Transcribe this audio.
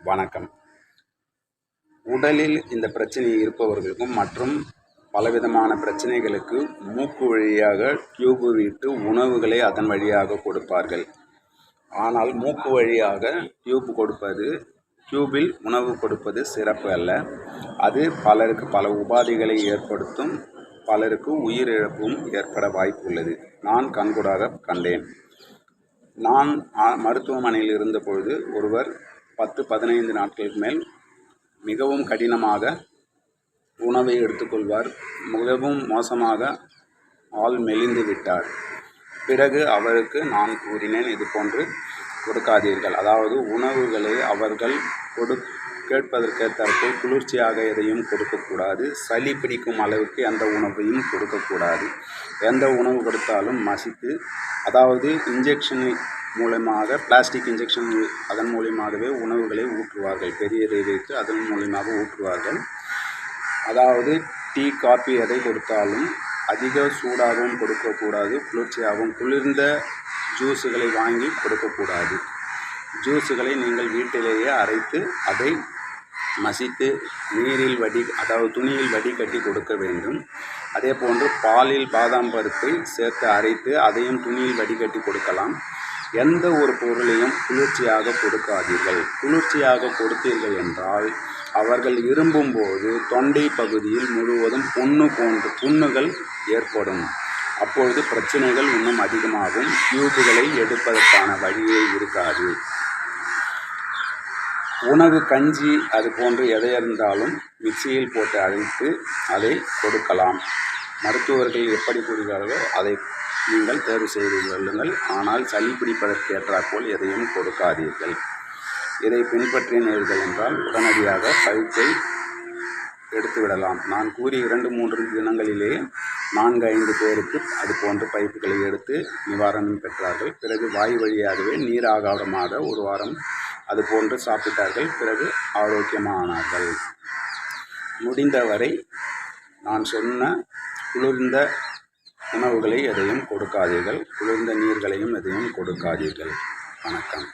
வணக்கம். உடலில் இந்த பிரச்சனை இருப்பவர்களுக்கும் மற்றும் பலவிதமான பிரச்சனைகளுக்கு மூக்கு வழியாக டியூப் விட்டு உணவுகளை அதன் வழியாக கொடுப்பார்கள். ஆனால் மூக்கு வழியாக டியூபில் உணவு கொடுப்பது சிறப்பு அல்ல. அது பலருக்கு பல உபாதைகளை ஏற்படுத்தும். பலருக்கு உயிரிழப்பும் ஏற்பட வாய்ப்பு உள்ளது. நான் கண்கூடாக கண்டேன். நான் மருத்துவமனையில் இருந்தபொழுது ஒருவர் 10-15 நாட்களுக்கு மேல் மிகவும் கடினமாக உணவை எடுத்துக்கொள்வார். மிகவும் மோசமாக ஆள் மெலிந்து விட்டார். பிறகு அவருக்கு நான் கூறினேன், இது போன்று கொடுக்காதீர்கள். அதாவது உணவுகளை அவர்கள் கேட்பதற்கேற்றாற்போல் குளிர்ச்சியாக எதையும் கொடுக்கக்கூடாது. சளி பிடிக்கும் அளவுக்கு எந்த உணவையும் கொடுக்கக்கூடாது. எந்த உணவு கொடுத்தாலும் மசித்து, அதாவது இன்ஜெக்ஷன் மூலமாக, பிளாஸ்டிக் இன்ஜெக்ஷன் அதன் மூலியமாகவே உணவுகளை ஊற்றுவார்கள். பெரியதை வைத்து அதன் மூலியமாக ஊற்றுவார்கள். அதாவது டீ, காபி எதை கொடுத்தாலும் அதிக சூடாகவும் கொடுக்கக்கூடாது, குளிர்ச்சியாகவும். குளிர்ந்த ஜூஸுகளை வாங்கி கொடுக்கக்கூடாது. ஜூஸுகளை நீங்கள் வீட்டிலேயே அரைத்து அதை மசித்து நீரில் அதாவது துணியில் வடிகட்டி கொடுக்க வேண்டும். அதே போன்று பாலில் பாதாம் பருப்பை சேர்த்து அரைத்து அதையும் துணியில் வடிகட்டி கொடுக்கலாம். எந்த ஒரு பொருளையும் குளிர்ச்சியாக கொடுக்காதீர்கள். குளிர்ச்சியாக கொடுத்தீர்கள் என்றால் அவர்கள் இரும்பும்போது தொண்டை பகுதியில் முழுவதும் புண்ணுகள் ஏற்படும். அப்பொழுது பிரச்சனைகள் இன்னும் அதிகமாகும். டியூபுகளை எடுப்பதற்கான வழியே இருக்காது. உணவு, கஞ்சி அது போன்று எதை இருந்தாலும் மிக்சியில் போட்டு அரைத்து அதை கொடுக்கலாம். மருத்துவர்கள் எப்படி கூறுகிறார்களோ அதை நீங்கள் தேர்வு செய்து கொள்ளுங்கள். ஆனால் சளி பிடிப்பதற்கு ஏற்றாற்போல் எதையும் கொடுக்காதீர்கள். இதை பின்பற்றினீர்கள் என்றால் உடனடியாக பைப்பை எடுத்துவிடலாம். நான் கூறி 2-3 தினங்களிலேயே 4-5 பேருக்கு அது போன்ற பைப்புகளை எடுத்து நிவாரணம் பெற்றார்கள். பிறகு வாய் வழியாகவே நீர் ஆகாரமாக 1 வாரம் அது போன்று சாப்பிட்டார்கள். பிறகு ஆரோக்கியமானார்கள். முடிந்தவரை நான் சொன்ன குளிர்ந்த உணவுகளை எதையும் கொடுக்காதீர்கள். குளிர்ந்த நீர்களையும் எதையும் கொடுக்காதீர்கள். வணக்கம்.